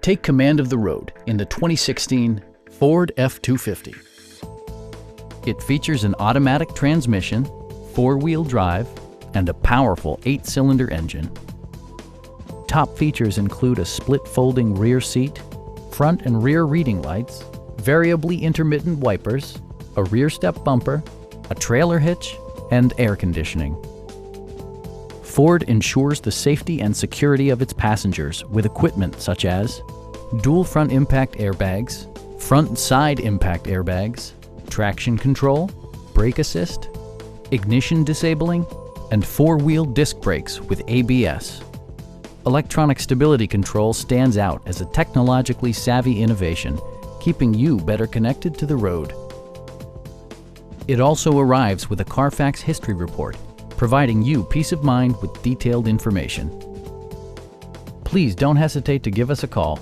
Take command of the road in the 2016 Ford F-250. It features an automatic transmission, four-wheel drive, and a powerful 8-cylinder engine. Top features include a split folding rear seat, front and rear reading lights, variably intermittent wipers, a rear step bumper, a trailer hitch, and air conditioning. Ford ensures the safety and security of its passengers with equipment such as dual front impact airbags, front and side impact airbags, traction control, brake assist, ignition disabling, and four-wheel disc brakes with ABS. Electronic stability control stands out as a technologically savvy innovation, keeping you better connected to the road. It also arrives with a Carfax history report, providing you peace of mind with detailed information. Please don't hesitate to give us a call.